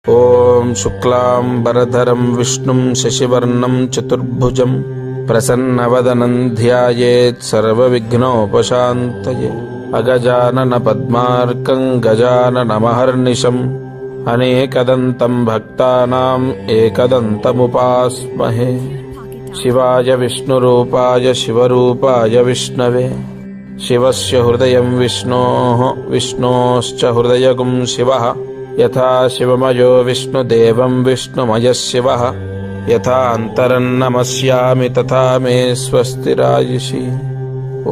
ఓం శుక్లాంబరధరం విష్ణుం శశివర్ణం చతుర్భుజం ప్రసన్నవదనం ధ్యాయేత్ సర్వవిఘ్నోపశాంతయే. అగజానన పద్మార్కం గజాననమహర్నిశం అనేకదంతం భక్తానాం ఏకదంతముపాస్మహే. శివాయ విష్ణురూపాయ శివరూపాయ విష్ణవే. శివస్య హృదయం విష్ణోః విష్ణోశ్చ హృదయగుం శివః. యథా శివమయో విష్ణుదేవం విష్ణుమయః శివః. యథా అంతరన్నమస్యామి తథా మే స్వస్తిరాయుషి.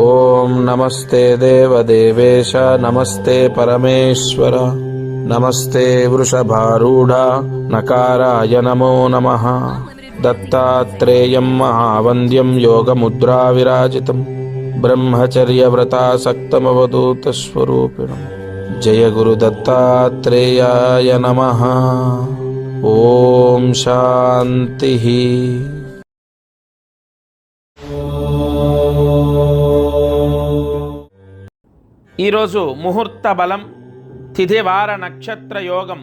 ఓం నమస్తే దేవదేవేశ నమస్తే పరమేశ్వర నమస్తే వృషభారూఢ నకారాయ నమో నమః. దత్తాత్రేయం మహావంద్యం యోగముద్రా విరాజితం బ్రహ్మచర్యవ్రతాసక్తమవధూత స్వరూపిణం. జయ గురు దత్తాత్రేయాయ నమః. ఓం శాంతి. ఈరోజు ముహూర్త బలం తిథి వార నక్షత్ర యోగం.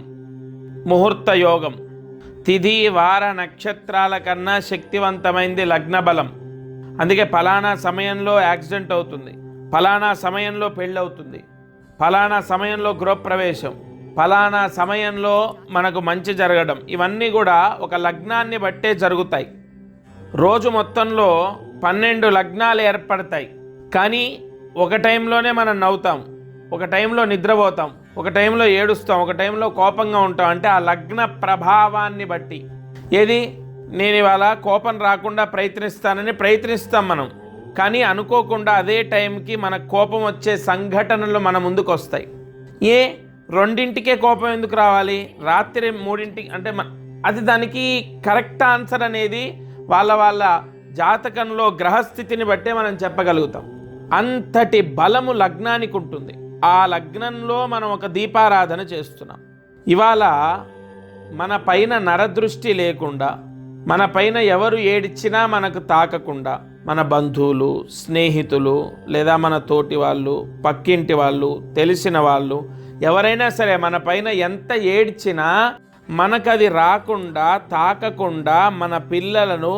ముహూర్త యోగం తిథి వార నక్షత్రాల కన్నా శక్తివంతమైంది లగ్న బలం. అందుకే ఫలానా సమయంలో యాక్సిడెంట్ అవుతుంది, ఫలానా సమయంలో పెళ్ళవుతుంది, ఫలానా సమయంలో గృహప్రవేశం, ఫలానా సమయంలో మనకు మంచి జరగడం, ఇవన్నీ కూడా ఒక లగ్నాన్ని బట్టే జరుగుతాయి. రోజు మొత్తంలో 12 లగ్నాలు ఏర్పడతాయి. కానీ ఒక టైంలోనే మనం నవ్వుతాం, ఒక టైంలో నిద్రపోతాం, ఒక టైంలో ఏడుస్తాం, ఒక టైంలో కోపంగా ఉంటాం. అంటే ఆ లగ్న ప్రభావాన్ని బట్టి. ఏది నేను ఇవాళ కోపం రాకుండా ప్రయత్నిస్తాం మనం, కానీ అనుకోకుండా అదే టైంకి మన కోపం వచ్చే సంఘటనలు మన ముందుకు వస్తాయి. 2ంటికే కోపం ఎందుకు రావాలి, రాత్రి 3ంటికి అంటే అది దానికి కరెక్ట్ ఆన్సర్ అనేది వాళ్ళ జాతకంలో గ్రహస్థితిని బట్టే మనం చెప్పగలుగుతాం. అంతటి బలము లగ్నానికి ఉంటుంది. ఆ లగ్నంలో మనం ఒక దీపారాధన చేస్తున్నాం. ఇవాళ మన పైన నరదృష్టి లేకుండా, మన పైన ఎవరు ఏడిచ్చినా మనకు తాకకుండా, మన బంధువులు, స్నేహితులు, లేదా మన తోటి వాళ్ళు, పక్కింటి వాళ్ళు, తెలిసిన వాళ్ళు ఎవరైనా సరే మన పైన ఎంత ఏడ్చినా మనకది రాకుండా, తాకకుండా మన పిల్లలను,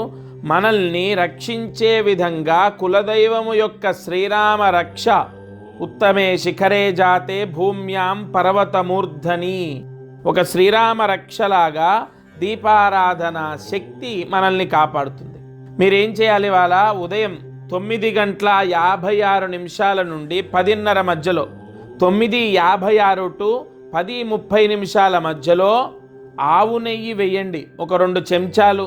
మనల్ని రక్షించే విధంగా కులదైవము యొక్క శ్రీరామ రక్ష ఉత్తమే శిఖరే జాతే భూమ్యాం పర్వతమూర్ధని. ఒక శ్రీరామ రక్షలాగా దీపారాధన శక్తి మనల్ని కాపాడుతుంది. మీరేం చేయాలి, వాళ్ళ ఉదయం 9:56 నుండి 10:30 మధ్యలో, 9:56 to 10:30 మధ్యలో ఆవు నెయ్యి వేయండి. ఒక 2 చెంచాలు,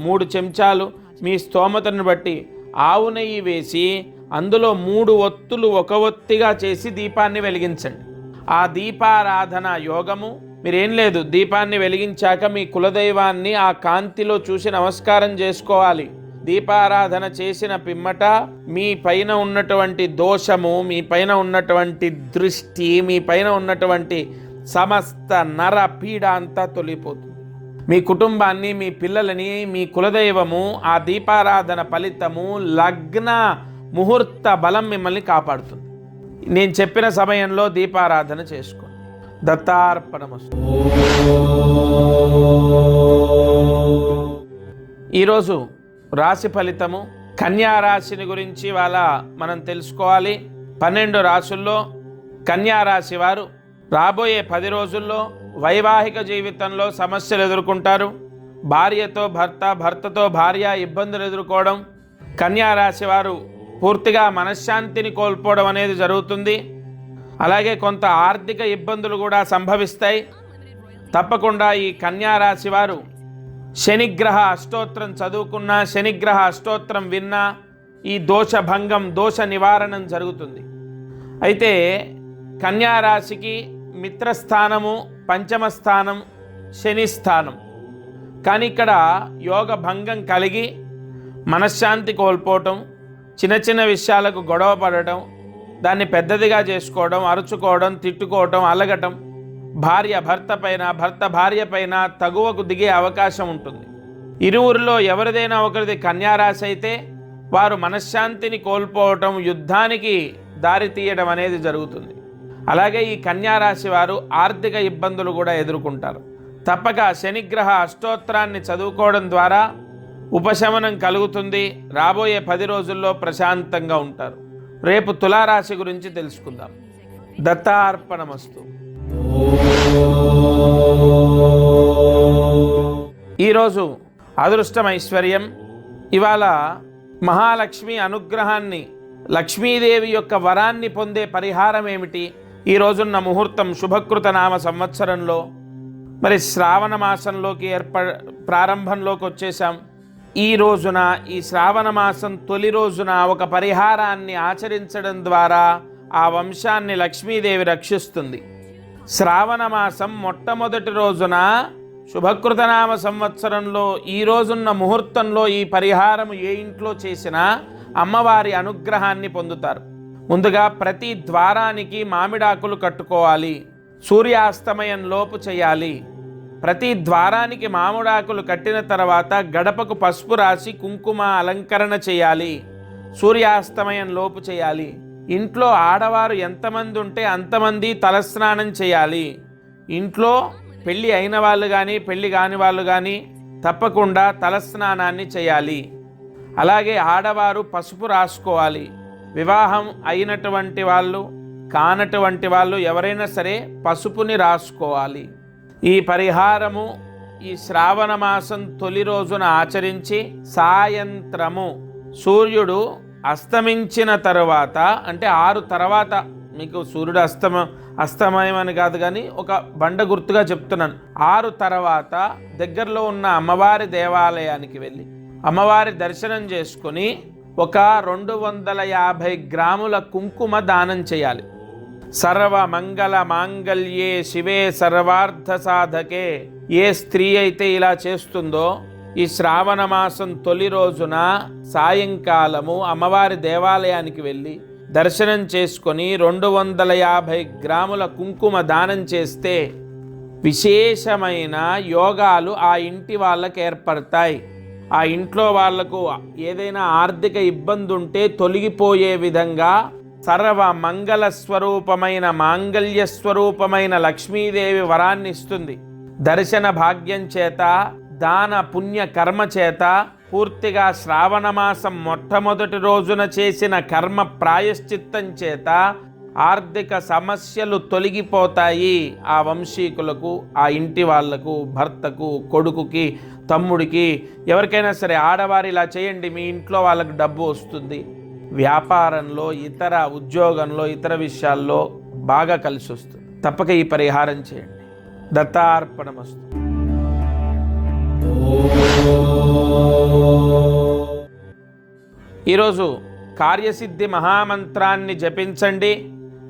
3 చెంచాలు మీ స్తోమతను బట్టి ఆవు నెయ్యి వేసి అందులో 3 ఒత్తులు ఒక ఒత్తిగా చేసి దీపాన్ని వెలిగించండి. ఆ దీపారాధన యోగము మీరేం లేదు, దీపాన్ని వెలిగించాక మీ కులదైవాన్ని ఆ కాంతిలో చూసి నమస్కారం చేసుకోవాలి. దీపారాధన చేసిన పిమ్మట మీ పైన ఉన్నటువంటి దోషము, మీ పైన ఉన్నటువంటి దృష్టి, మీ పైన ఉన్నటువంటి సమస్త నర పీడ అంతా తొలిపోతుంది. మీ కుటుంబాన్ని, మీ పిల్లలని, మీ కులదైవము, ఆ దీపారాధన ఫలితము, లగ్న ముహూర్త బలం మిమ్మల్ని కాపాడుతుంది. నేను చెప్పిన సమయంలో దీపారాధన చేసుకోండి. దత్తార్పణమస్తు. ఈరోజు రాశి ఫలితము కన్యా రాశిని గురించి ఇవాళ మనం తెలుసుకోవాలి. 12 రాశుల్లో కన్యా రాశి వారు రాబోయే 10 రోజుల్లో వైవాహిక జీవితంలో సమస్యలు ఎదుర్కొంటారు. భార్యతో భర్త, భర్తతో భార్య ఇబ్బందులు ఎదుర్కోవడం, కన్యా రాశి వారు పూర్తిగా మనశ్శాంతిని కోల్పోవడం అనేది జరుగుతుంది. అలాగే కొంత ఆర్థిక ఇబ్బందులు కూడా సంభవిస్తాయి. తప్పకుండా ఈ కన్యా రాశి వారు శనిగ్రహ అష్టోత్తరం చదువుకున్నా, శనిగ్రహ అష్టోత్తరం విన్నా ఈ దోషభంగం, దోష నివారణం జరుగుతుంది. అయితే కన్యా రాశికి మిత్రస్థానము, పంచమ స్థానం, శని స్థానం. కానీ ఇక్కడ యోగ భంగం కలిగి మనశ్శాంతి కోల్పోవటం, చిన్న చిన్న విషయాలకు గొడవ పడటం, దాన్ని పెద్దదిగా చేసుకోవడం, అరుచుకోవడం, తిట్టుకోవటం, అలగటం, భార్య భర్త పైన, భర్త భార్య పైన తగువకు దిగే అవకాశం ఉంటుంది. ఇరువురిలో ఎవరిదైనా ఒకరిది కన్యారాశి అయితే వారు మనశ్శాంతిని కోల్పోవటం, యుద్ధానికి దారి తీయడం అనేది జరుగుతుంది. అలాగే ఈ కన్యారాశి వారు ఆర్థిక ఇబ్బందులు కూడా ఎదుర్కొంటారు. తప్పక శనిగ్రహ అష్టోత్తరాన్ని చదువుకోవడం ద్వారా ఉపశమనం కలుగుతుంది. రాబోయే 10 రోజుల్లో ప్రశాంతంగా ఉంటారు. రేపు తులారాశి గురించి తెలుసుకుందాం. దత్తార్పణమస్తు. ఈరోజు అదృష్టం ఐశ్వర్యం. ఇవాళ మహాలక్ష్మి అనుగ్రహాన్ని, లక్ష్మీదేవి యొక్క వరాన్ని పొందే పరిహారం ఏమిటి? ఈ రోజున్న ముహూర్తం శుభకృత నామ సంవత్సరంలో మరి శ్రావణ మాసంలోకి ప్రారంభంలోకి వచ్చేసాం. ఈ రోజున, ఈ శ్రావణ మాసం తొలి రోజున ఒక పరిహారాన్ని ఆచరించడం ద్వారా ఆ వంశాన్ని లక్ష్మీదేవి రక్షిస్తుంది. శ్రావణ మాసం మొట్టమొదటి రోజున శుభకృతనామ సంవత్సరంలో ఈ రోజున్న ముహూర్తంలో ఈ పరిహారం ఏ ఇంట్లో చేసినా అమ్మవారి అనుగ్రహాన్ని పొందుతారు. ముందుగా ప్రతి ద్వారానికి మామిడాకులు కట్టుకోవాలి. సూర్యాస్తమయం లోపు చేయాలి. ప్రతి ద్వారానికి మామిడాకులు కట్టిన తర్వాత గడపకు పసుపు రాసి కుంకుమ అలంకరణ చేయాలి. సూర్యాస్తమయం లోపు చేయాలి. ఇంట్లో ఆడవారు ఎంతమంది ఉంటే అంతమంది తలస్నానం చేయాలి. ఇంట్లో పెళ్ళి అయిన వాళ్ళు కానీ పెళ్ళి కాని వాళ్ళు కానీ తప్పకుండా తలస్నానాన్ని చేయాలి. అలాగే ఆడవారు పసుపు రాసుకోవాలి. వివాహం అయినటువంటి వాళ్ళు, కానటువంటి వాళ్ళు ఎవరైనా సరే పసుపుని రాసుకోవాలి. ఈ పరిహారము ఈ శ్రావణ మాసం తొలి రోజున ఆచరించి సాయంత్రము సూర్యుడు అస్తమించిన తరువాత, అంటే 6 తర్వాత, మీకు సూర్యుడు అస్తమయం అని కాదు కానీ ఒక బండ గుర్తుగా చెప్తున్నాను, 6 తర్వాత దగ్గరలో ఉన్న అమ్మవారి దేవాలయానికి వెళ్ళి అమ్మవారి దర్శనం చేసుకుని ఒక 250 గ్రాముల కుంకుమ దానం చేయాలి. సర్వ మంగళ మాంగళ్యే శివే సర్వార్థ సాధకే. ఏ స్త్రీ అయితే ఇలా చేస్తుందో ఈ శ్రావణ మాసం తొలి రోజున సాయంకాలము అమ్మవారి దేవాలయానికి వెళ్ళి దర్శనం చేసుకొని 250 గ్రాముల కుంకుమ దానం చేస్తే విశేషమైన యోగాలు ఆ ఇంటి వాళ్ళకి ఏర్పడతాయి. ఆ ఇంట్లో వాళ్లకు ఏదైనా ఆర్థిక ఇబ్బంది ఉంటే తొలగిపోయే విధంగా సర్వ మంగళ స్వరూపమైన మాంగళ్య స్వరూపమైన లక్ష్మీదేవి వరాన్ని ఇస్తుంది. దర్శన భాగ్యం చేత, దాన పుణ్య కర్మ చేత, పూర్తిగా శ్రావణ మాసం మొట్టమొదటి రోజున చేసిన కర్మ ప్రాయశ్చిత్తం చేత ఆర్థిక సమస్యలు తొలగిపోతాయి. ఆ వంశీకులకు, ఆ ఇంటి వాళ్లకు, భర్తకు, కొడుకుకి, తమ్ముడికి, ఎవరికైనా సరే ఆడవారు ఇలా చేయండి, మీ ఇంట్లో వాళ్ళకు డబ్బు వస్తుంది. వ్యాపారంలో, ఇతర ఉద్యోగంలో, ఇతర విషయాల్లో బాగా కలిసి వస్తుంది. తప్పక ఈ పరిహారం చేయండి. దత్తార్పణమస్తు. ఈరోజు కార్యసిద్ధి మహామంత్రాన్ని జపించండి.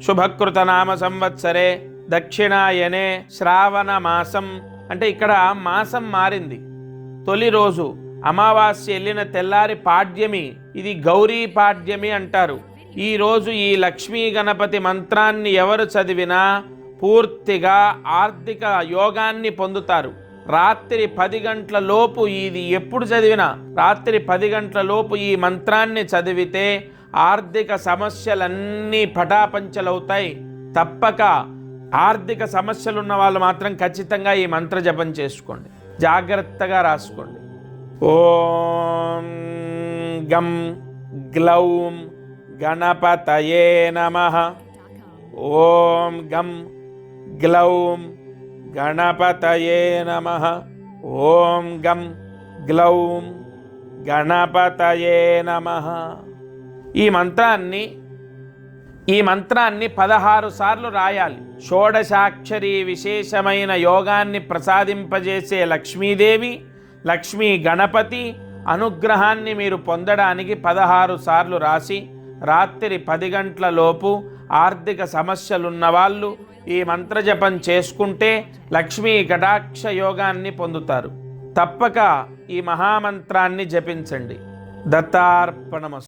శుభకృత నామ సంవత్సరే దక్షిణాయనే శ్రావణ మాసం, అంటే ఇక్కడ మాసం మారింది. తొలి రోజు అమావాస్య వెళ్ళిన తెల్లారి పాడ్యమి, ఇది గౌరీ పాడ్యమి అంటారు. ఈరోజు ఈ లక్ష్మీ గణపతి మంత్రాన్ని ఎవరు చదివినా పూర్తిగా ఆర్థిక యోగాన్ని పొందుతారు. రాత్రి 10 గంటల లోపు, ఇది ఎప్పుడు చదివినా రాత్రి 10 గంటల లోపు ఈ మంత్రాన్ని చదివితే ఆర్థిక సమస్యలన్నీ పటాపంచలవుతాయి. తప్పక ఆర్థిక సమస్యలు ఉన్న వాళ్ళు మాత్రం ఖచ్చితంగా ఈ మంత్ర జపం చేసుకోండి. జాగ్రత్తగా రాసుకోండి. ఓం గం గ్లౌం గణపతయే నమః. ఓం గం గ్లౌం గణపతయే నమః. ఓం గం గ్లౌం గణపతయే నమః. ఈ మంత్రాన్ని 16 సార్లు రాయాలి. షోడశాక్షరి విశేషమైన యోగాన్ని ప్రసాదింపజేసే లక్ష్మీదేవి, లక్ష్మీ గణపతి అనుగ్రహాన్ని మీరు పొందడానికి 16 సార్లు రాసి రాత్రి 10 గంటల లోపు ఆర్థిక సమస్యలున్న వాళ్ళు ఈ మంత్రజపం చేసుకుంటే లక్ష్మీ కటాక్ష యోగాన్ని పొందుతారు. తప్పక ఈ మహామంత్రాన్ని జపించండి. దత్తార్పణమస్తు.